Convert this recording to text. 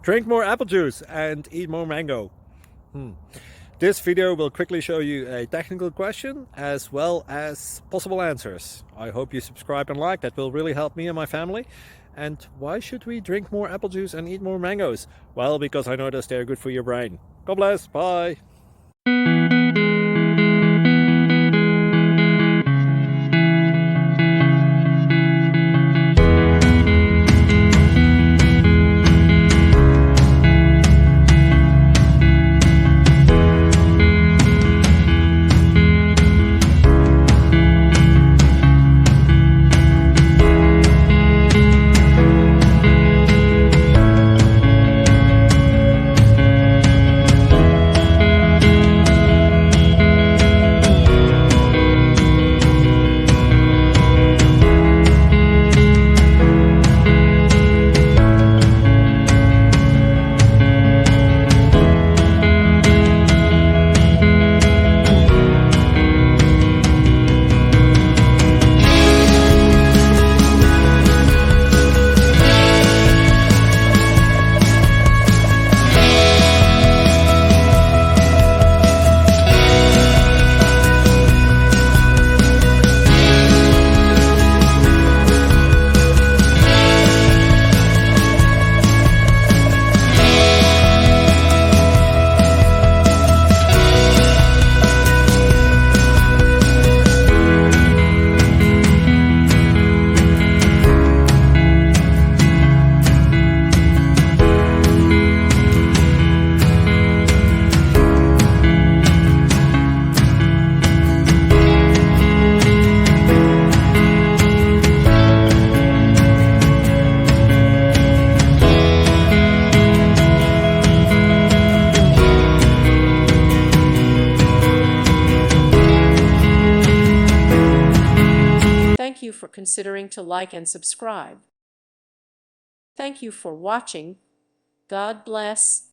Drink more apple juice and eat more mango. This video will quickly show you a technical question as well as possible answers. I hope you subscribe and like, that will really help me and my family. And why should we drink more apple juice and eat more mangoes? Well, because I noticed they're good for your brain. God bless, bye! Thank you for considering to like and subscribe. Thank you for watching. God bless.